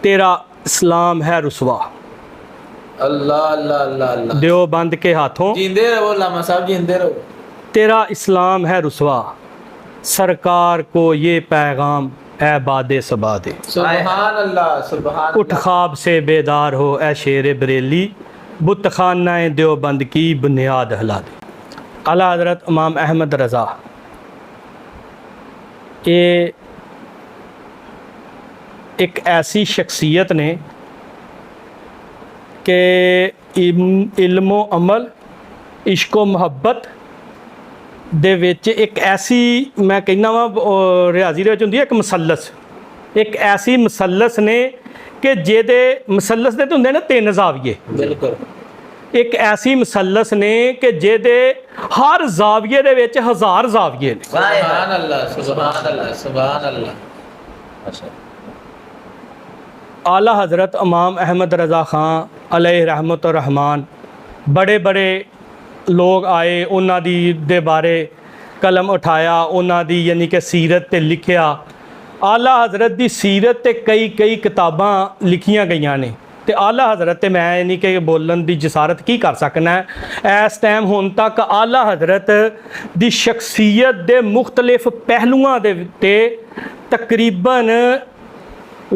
तेरा इस्लाम है रुसवा। अल्लाह अल्लाह अल्लाह अल्लाह, देवबंद के हाथों जिंदे रहो लामा साहब, जिंदे रहो। तेरा इस्लाम है रुसवा, सरकार को ये पैगाम ए बादे सबा दे। सुभान अल्लाह, सुभान उठ ख्वाब से बेदार हो ए शेर बरेली, बुतखाना देवबंद की बुनियाद हिला दे। आला हज़रत इमाम अहमद रज़ा, ये एक ऐसी शख्सियत ने कि इल्मो अमल, इश्को मुहब्बत ਦੇ ਵਿੱਚ ਇੱਕ ਐਸੀ, ਮੈਂ ਕਹਿੰਦਾ ਵਾਂ ਰਿਆਜ਼ੀ ਦੇ ਵਿੱਚ ਹੁੰਦੀ ਹੈ ਇੱਕ ਮਸਲਸ, ਇੱਕ ਐਸੀ ਮਸਲਸ ਨੇ ਕਿ ਜਿਹਦੇ ਮਸਲਸ ਦੇ ਤਾਂ ਹੁੰਦੇ ਨੇ 3 ਜ਼ਾਵੀਏ, बिल्कुल। ਇੱਕ ਐਸੀ ਮਸਲਸ ਨੇ ਕਿ ਜਿਹਦੇ ਹਰ ਜ਼ਾਵੀਏ ਦੇ ਵਿੱਚ 1000 ਜ਼ਾਵੀਏ ਨੇ। सुभान अल्लाह, सुभान अल्लाह, सुभान अल्लाह। आला हज़रत इमाम अहमद रज़ा ख़ान अलैहि रहमत व रहमान, बड़े बड़े लोग आए, ਉਹਨਾਂ ਦੀ ਦੇ ਬਾਰੇ ਕਲਮ ਉਠਾਇਆ, ਉਹਨਾਂ ਦੀ ਯਾਨੀ ਕਿ ਸੀਰਤ ਤੇ ਲਿਖਿਆ। ਆਲਾ ਹਜ਼ਰਤ ਦੀ ਸੀਰਤ ਤੇ ਕਈ ਕਿਤਾਬਾਂ ਲਿਖੀਆਂ ਗਈਆਂ ਨੇ, ਤੇ ਆਲਾ ਹਜ਼ਰਤ ਤੇ ਮੈਂ ਯਾਨੀ ਕਿ ਬੋਲਣ ਦੀ ਜਸਾਰਤ ਕੀ ਕਰ ਸਕਣਾ ਇਸ ਟਾਈਮ। ਹੁਣ ਤੱਕ ਆਲਾ ਹਜ਼ਰਤ ਦੀ ਸ਼ਖਸੀਅਤ ਦੇ ਮੁxtਲਿਫ ਪਹਿਲੂਆਂ ਦੇ ਉੱਤੇ ਤਕਰੀਬਨ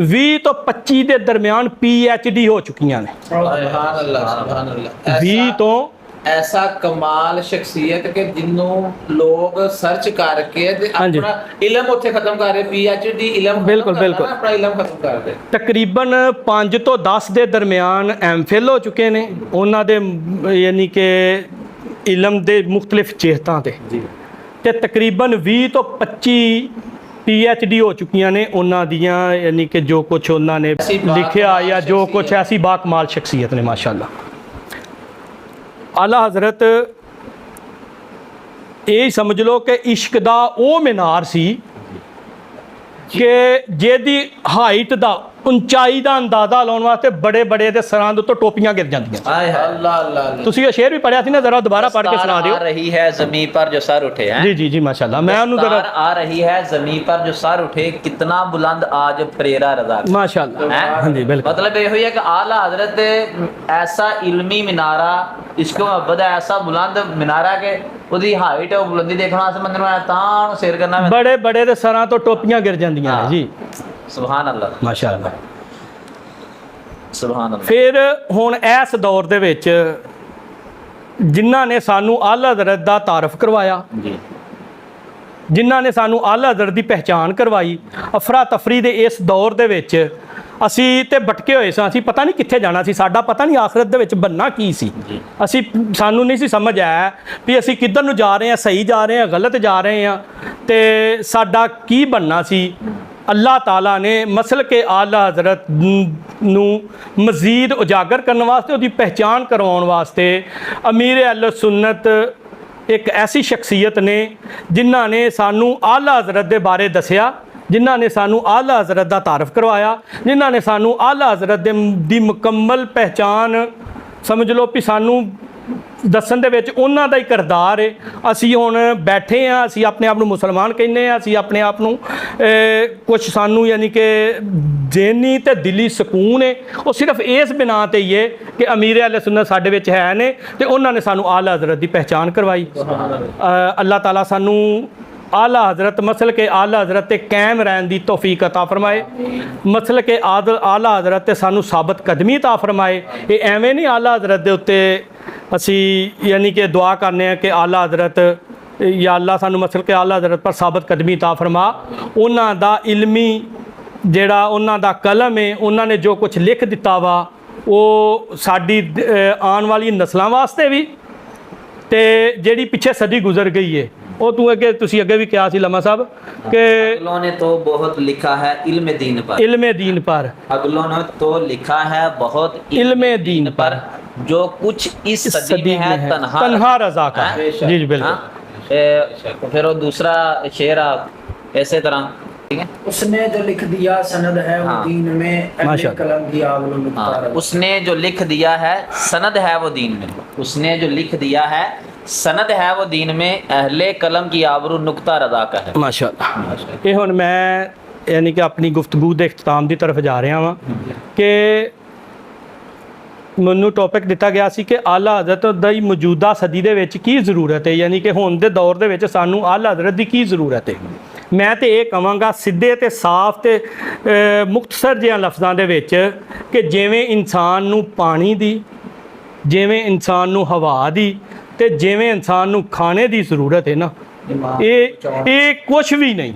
20 ਤੋਂ 25 ਦੇ ਦਰਮਿਆਨ PhD ਹੋ ਚੁੱਕੀਆਂ ਨੇ। सुभान अल्लाह, सुभान अल्लाह। 20 ਤੋਂ ऐसा कमाल शख्सियत के जिन्हों लोग सर्च करके ते हाँ जी। अपना इलम उत्थे खत्म कर रहे, PhD इलम खत्म बिल्कुल, करना बिल्कुल। ना, अपना इलम खत्म कर रहे। ਤਕਰੀਬਨ 5 ਤੋਂ 10 ਦੇ ਦਰਮਿਆਨ MPhil ਹੋ ਚੁੱਕੇ ਨੇ ਉਹਨਾਂ ਦੇ, ਯਾਨੀ ਕਿ ਇਲਮ ਦੇ ਮੁxtਲਿਫ ਚਿਹਤਾਂ ਤੇ, ਤੇ ਤਕਰੀਬਨ 20 ਤੋਂ 25 PhD ਹੋ ਚੁੱਕੀਆਂ ਨੇ ਉਹਨਾਂ ਦੀਆਂ, ਯਾਨੀ ਕਿ ਜੋ ਕੁਝ ਉਹਨਾਂ ਨੇ ਐਸੀ ਬਾਕਮਾਲ ਲਿਖਿਆ ਜਾਂ ਜੋ ਕੁਝ ਸ਼ਖਸੀਅਤ। ਐਸੀ ਬਾਕਮਾਲ ਸ਼ਖਸੀਅਤ ਨੇ ਮਾਸ਼ਾਅੱਲਾ। ਆਲਾ ਹਜ਼ਰਤ ਇਹ ਸਮਝ ਲਓ ਕਿ ਇਸ਼ਕ ਦਾ ਉਹ ਮੀਨਾਰ ਸੀ ਕਿ ਜਿਹਦੀ ਹਾਈਟ ਦਾ, ਉਚਾਈ ਦਾ ਅੰਦਾਜ਼ਾ ਲਾਉਣ ਵਾਸਤੇ ਬੜੇ ਬੜੇ ਦੇ ਸਰਾਂ ਦੇ ਉੱਤੋਂ ਟੋਪੀਆਂ ਗਿਰ ਜਾਂਦੀਆਂ। ਹਾਏ ਹਾਏ। अल्लाह अल्लाह अल्लाह। ਤੁਸੀਂ ਇਹ ਸ਼ੇਰ ਵੀ ਪੜਿਆ ਸੀ ਨਾ, ਜ਼ਰਾ ਦੁਬਾਰਾ ਪੜ੍ਹ ਕੇ ਸੁਣਾ ਦਿਓ। आ रही है ज़मीं पर जो सर उठे हैं। जी जी जी माशाल्लाह, मैं ਉਹਨੂੰ दस्तार ਜ਼रा आ रही है ज़मीं पर जो सर उठे, कितना बुलंद आज प्रेरा रज़ा का। माशाल्लाह, हैं? हाँ जी बिल्कुल। मतलब ये है कि आला हजरत ऐसा इल्मी मीनारा, इसको मोहब्बत है, ऐसा बुलंद मीनारा के ਉਹਦੀ ਹਾਈਟ ਉਹ ਬੁਲੰਦੀ ਦੇਖਣ ਵਾਸਤੇ ਬੰਦੇ ਨੂੰ ਤਾਂ ਸੇਰ ਕਰਨਾ ਪੈਂਦਾ। ਬੜੇ ਬੜੇ ਦੇ ਸਰਾਂ ਤੋਂ ਟੋਪੀਆਂ ਗਿਰ ਜਾਂਦੀਆਂ ਨੇ ਜੀ। ਸੁਭਾਨ ਅੱਲਾਹ, ਮਾਸ਼ਾਅੱਲਾ। ਸੁਭਾਨ ਅੱਲਾਹ। ਫਿਰ ਹੁਣ ਇਸ ਦੌਰ ਦੇ ਵਿੱਚ ਜਿਨ੍ਹਾਂ ਨੇ ਸਾਨੂੰ ਆਲਾ ਹਜ਼ਰਤ ਦਾ ਤਾਰਫ ਕਰਵਾਇਆ, ਜੀ ਜਿਨ੍ਹਾਂ ਨੇ ਸਾਨੂੰ ਆਲਾ ਹਜ਼ਰਤ ਦੀ ਪਹਿਚਾਣ ਕਰਵਾਈ, ਅਫਰਾ ਤਫਰੀ ਦੇ ਇਸ ਦੌਰ ਦੇ ਵਿੱਚ ਅਸੀਂ ਤੇ ਭਟਕੇ ਹੋਏ ਸਾਂ। ਅਸੀਂ ਪਤਾ ਨਹੀਂ ਕਿੱਥੇ ਜਾਣਾ ਸੀ, ਸਾਡਾ ਪਤਾ ਨਹੀਂ ਆਖਰਤ ਦੇ ਵਿੱਚ ਬੰਨਾ ਕੀ ਸੀ। ਅਸੀਂ, ਸਾਨੂੰ ਨਹੀਂ ਸੀ ਸਮਝ ਆਇਆ ਵੀ ਅਸੀਂ ਕਿੱਧਰ ਨੂੰ ਜਾ ਰਹੇ ਹਾਂ, ਸਹੀ ਜਾ ਰਹੇ ਹਾਂ, ਗਲਤ ਜਾ ਰਹੇ ਹਾਂ, ਤੇ ਸਾਡਾ ਕੀ ਬਣਨਾ ਸੀ। ਅੱਲਾਹ ਤਾਲਾ ਨੇ ਮਸਲਕੇ ਆਲਾ ਹਜ਼ਰਤ ਨੂੰ ਮਜ਼ੀਦ ਉਜਾਗਰ ਕਰਨ ਵਾਸਤੇ, ਉਹਦੀ ਪਹਿਚਾਣ ਕਰਵਾਉਣ ਵਾਸਤੇ ਅਮੀਰ ਅਹਿਲ ਸੁन्नत ਇੱਕ ਐਸੀ ਸ਼ਖਸੀਅਤ ਨੇ ਜਿਨ੍ਹਾਂ ਨੇ ਸਾਨੂੰ ਆਲਾ ਹਜ਼ਰਤ ਦੇ ਬਾਰੇ ਦੱਸਿਆ, ਜਿਨ੍ਹਾਂ ਨੇ ਸਾਨੂੰ ਆਲਾ ਹਜ਼ਰਤ ਦਾ ਤਾਰਫ ਕਰਵਾਇਆ, ਜਿਨ੍ਹਾਂ ਨੇ ਸਾਨੂੰ ਆਲਾ ਹਜ਼ਰਤ ਦੀ ਮੁਕੰਮਲ ਪਹਿਚਾਣ ਸਮਝ ਲਓ ਵੀ ਸਾਨੂੰ ਦੱਸਣ ਦੇ ਵਿੱਚ ਉਹਨਾਂ ਦਾ ਹੀ ਕਿਰਦਾਰ ਹੈ। ਅਸੀਂ ਹੁਣ ਬੈਠੇ ਹਾਂ, ਅਸੀਂ ਆਪਣੇ ਆਪ ਨੂੰ ਮੁਸਲਮਾਨ ਕਹਿੰਦੇ ਹਾਂ, ਅਸੀਂ ਆਪਣੇ ਆਪ ਨੂੰ ਕੁਛ ਸਾਨੂੰ ਯਾਨੀ ਕਿ ਜ਼ਹਿਨੀ ਤੇ ਦਿਲੀ ਸਕੂਨ ਹੈ ਉਹ ਸਿਰਫ ਇਸ ਬਿਨਾ ਤੇ ਹੀ ਹੈ ਕਿ ਅਮੀਰ ਅਹਿਲੇ ਸੁन्नत ਸਾਡੇ ਵਿੱਚ ਹੈ ਨੇ ਤੇ ਉਹਨਾਂ ਨੇ ਸਾਨੂੰ ਆਲਾ ਹਜ਼ਰਤ ਦੀ ਪਹਿਚਾਨ ਕਰਵਾਈ। ਅੱਲਾਹ ਤਾਲਾ ਸਾਨੂੰ आला हज़रत मसल के आला हज़रत ते कायम रहन दी तौफीक अता फरमाए, मसल के आला हज़रत ते सानू साबित कदमी अता फरमाए। ये एवें नहीं आला हज़रत दे उत्ते असी यानी कि दुआ करने कि आला हज़रत या अल्लाह सानू मसल के आला हज़रत पर साबित कदमी अता फरमा। उन्हां दा इल्मी जेड़ा उन्हां दा कलम है, उन्हां ने जो कुछ लिख दिता वा वो साडी आने वाली नस्लों वास्ते भी ते जेड़ी पिछे सदी गुजर गई है ਉਹ ਤੂੰ ਅੱਗੇ ਤੁਸੀਂ ਅੱਗੇ ਵੀ ਕਿਹਾ ਸੀ ਲਮਾ ਸਾਹਿਬ ਕਿ अगलों ने तो बहुत लिखा है इल्म दीन पर, इल्म दीन पर, अगलों ने तो लिखा है बहुत इल्म दीन पर, जो कुछ इस सदी में है तन्हा रज़ा का। जी जी बिल्कुल। फिर वो दूसरा शेर आप ऐसे तरह, ठीक है, उसने जो लिख दिया सनद है वो दीन में, अहले कलम की आवलो नुक्ता। उसने जो लिख दिया है सनद है वो दीन में, उसने जो लिख दिया है सनद है वो दीन में, अहले कलम की आबरू नुक्ता रज़ा का है। माशाअल्लाह। ये हुण मैं यानी कि अपनी गुफ्तगू के इख्तिताम की तरफ जा रहा हाँ कि ਮੈਨੂੰ ਟੌਪਿਕ ਦਿੱਤਾ ਗਿਆ ਸੀ ਕਿ ਆਲਾ ਹਜ਼ਰਤ ਦੀ ਮੌਜੂਦਾ ਸਦੀ ਦੇ ਵਿੱਚ ਕੀ ਜ਼ਰੂਰਤ ਹੈ, ਯਾਨੀ ਕਿ ਹੁਣ ਦੇ ਦੌਰ ਦੇ ਵਿੱਚ ਸਾਨੂੰ ਆਲਾ ਹਜ਼ਰਤ ਦੀ ਕੀ ਜ਼ਰੂਰਤ ਹੈ। ਮੈਂ ਤੇ ਇਹ ਕਹਾਂਗਾ ਸਿੱਧੇ ਤੇ ਸਾਫ਼ ਤੇ ਮੁਖਤਸਰ ਜਿਹਾ ਲਫ਼ਜ਼ਾਂ ਦੇ ਵਿੱਚ ਕਿ ਜਿਵੇਂ ਇਨਸਾਨ ਨੂੰ ਪਾਣੀ ਦੀ, ਜਿਵੇਂ ਇਨਸਾਨ ਨੂੰ ਹਵਾ ਦੀ ਤੇ ਜਿਵੇਂ ਇਨਸਾਨ ਨੂੰ ਖਾਣੇ ਦੀ ਜ਼ਰੂਰਤ ਹੈ ਨਾ, ਇਹ ਕੁਛ ਵੀ ਨਹੀਂ।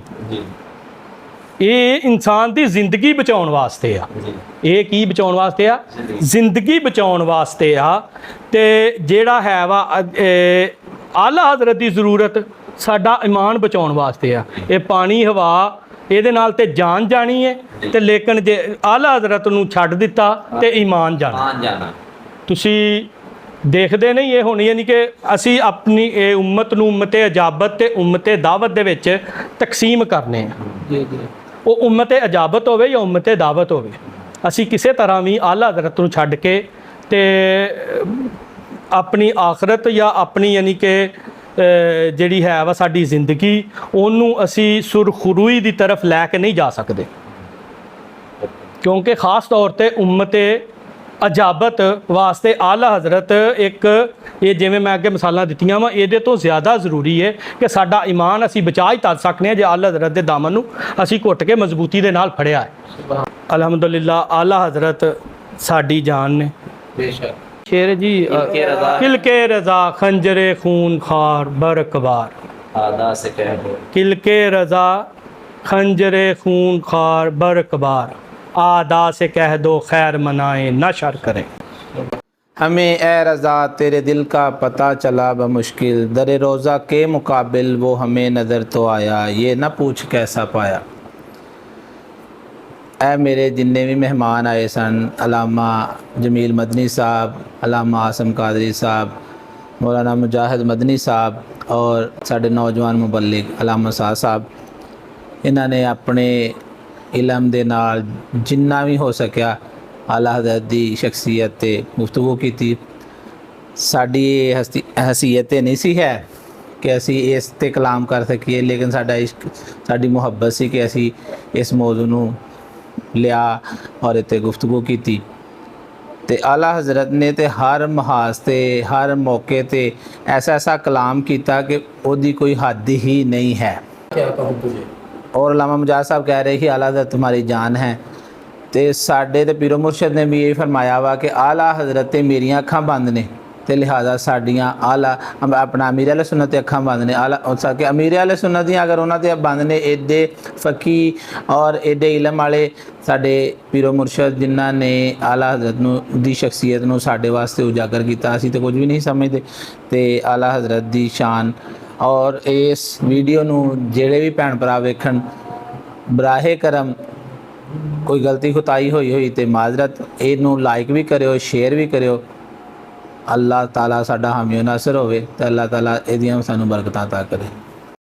ਇਹ ਇਨਸਾਨ ਦੀ ਜ਼ਿੰਦਗੀ ਬਚਾਉਣ ਵਾਸਤੇ ਆ। ਇਹ ਕੀ ਬਚਾਉਣ ਵਾਸਤੇ ਆ? ਜ਼ਿੰਦਗੀ ਬਚਾਉਣ ਵਾਸਤੇ ਆ। ਤੇ ਜਿਹੜਾ ਹੈ ਵਾ ਆਲਾ ਹਜ਼ਰਤ ਦੀ ਜ਼ਰੂਰਤ ਸਾਡਾ ਈਮਾਨ ਬਚਾਉਣ ਵਾਸਤੇ ਆ। ਇਹ ਪਾਣੀ ਹਵਾ ਇਹਦੇ ਨਾਲ ਤੇ ਜਾਨ ਜਾਣੀ ਹੈ ਤੇ ਲੇਕਿਨ ਜੇ ਆਲਾ ਹਜ਼ਰਤ ਨੂੰ ਛੱਡ ਦਿੱਤਾ ਤੇ ਈਮਾਨ ਜਾਣਾ। ਤੁਸੀਂ ਦੇਖਦੇ ਨਹੀਂ ਇਹ ਹੁਣ ਯਾਨੀ ਕਿ ਅਸੀਂ ਆਪਣੀ ਇਹ ਉਮਤ ਨੂੰ ਉਮਤੇ ਅਜਾਬਤ ਤੇ ਉਮਤੇ ਦਾਵਤ ਦੇ ਵਿੱਚ ਤਕਸੀਮ ਕਰਨੇ ਆ। ਉਹ ਉਮਤੇ ਅਜਾਬਤ ਹੋਵੇ ਜਾਂ ਉਮਤੇ ਦਾਵਤ ਹੋਵੇ, ਅਸੀਂ ਕਿਸੇ ਤਰ੍ਹਾਂ ਵੀ ਆਲਾ ਹਜ਼ਰਤ ਨੂੰ ਛੱਡ ਕੇ ਤੇ ਆਪਣੀ ਆਖਰਤ ਜਾਂ ਆਪਣੀ ਯਾਨੀ ਕਿ ਜਿਹੜੀ ਹੈ ਵਾ ਸਾਡੀ ਜ਼ਿੰਦਗੀ ਉਹਨੂੰ ਅਸੀਂ ਸੁਰਖਰੂਈ ਦੀ ਤਰਫ ਲੈ ਕੇ ਨਹੀਂ ਜਾ ਸਕਦੇ, ਕਿਉਂਕਿ ਖਾਸ ਤੌਰ ਤੇ ਉਮਤੇ ਅਜਾਬਤ ਵਾਸਤੇ ਆਲਾ ਹਜ਼ਰਤ ਇੱਕ ਇਹ ਜਿਵੇਂ ਮੈਂ ਅੱਗੇ ਮਿਸਾਲਾਂ ਦਿੱਤੀਆਂ ਵਾ ਇਹਦੇ ਤੋਂ ਜ਼ਿਆਦਾ ਜ਼ਰੂਰੀ ਹੈ ਕਿ ਸਾਡਾ ਈਮਾਨ ਅਸੀਂ ਬਚਾ ਹੀ ਤਦ ਸਕਦੇ ਹਾਂ ਜੇ ਆਲਾ ਹਜ਼ਰਤ ਦੇ ਦਾਮਨ ਨੂੰ ਅਸੀਂ ਘੁੱਟ ਕੇ ਮਜ਼ਬੂਤੀ ਦੇ ਨਾਲ ਫੜਿਆ ਹੈ। ਅਲਹਮਦੁਲਿਲਾ ਆਲਾ ਹਜ਼ਰਤ ਸਾਡੀ ਜਾਨ ਨੇ। ਬੇਸ਼ੱਕ। ਸ਼ੇਰ ਜੀ ਕਿਲਕੇ ਰਜ਼ਾ ਖੰਜਰੇ ਖੂਨ ਖਾਰ ਬਰਕਬਾਰ, आदा से कह दो किलके रज़ा खंजरे खून खार बरकबार, आदा से कह दो खैर मनाए न शर करें। हमें ए रज़ा तेरे दिल का पता चला बमुश्किल, दर रोज़ा के मुकाबिल वो हमें नज़र तो आया, ये न पूछ कैसा पाया। ए मेरे जिन्ने भी मेहमान आए सन, अलामा जमील मदनी साहब, अलामा आसम कादरी साहब, मौलाना मुजाहिद मदनी साहब और साढ़े नौजवान मुबल्लिग अलामा साहब, इन्होंने अपने इलम दे नाल जिन्ना भी हो सकिया आला हज़रत दी शख्सियत ते गुफ्तगू की थी। साड़ी हैसीयत नहीं सी है कि असी इस ते कलाम कर सकीए, लेकिन साडा इश्क साड़ी मुहब्बत सी कि असी इस मौजू नूं लिया और इत्ते गुफ्तगू की थी। ते आला हज़रत ने ते हर महाज ते हर मौके ते ऐसा ऐसा कलाम किया कि उसकी कोई हद ही नहीं है। और अल्लामा मुजाहिद साहब कह रहे कि आला हज़रत तुम्हारी जान है। तो साढ़े तो पीरो मुर्शद ने भी यही फरमाया वा कि आला हज़रत मेरिया अखां बंद ने तो लिहाजा साड़ियाँ आला अपना अमीर अहले सुन्नत अखां बंद ने। आला कि अमीर अहले सुन्नत दी अगर उन्होंने बंद ने एडे फकी और एडे इलम वाले साढ़े पीरो मुर्शद जिन्हों ने आला हज़रत दी शख्सियत नूं साढ़े वास्ते उजागर किया, असीं तो कुछ भी नहीं समझते। तो आला हज़रत दी शान और इस वीडियो नूं जेड़े भी भैन भरा वेखण बराहे करम कोई गलती खुताई हुई तो माजरत, इनू लाइक भी करो शेयर भी करो। अल्लाह ताला साडा हामी नासर होवे ते अल्लाह ताला इहदियां सानू बरकतां अता करे।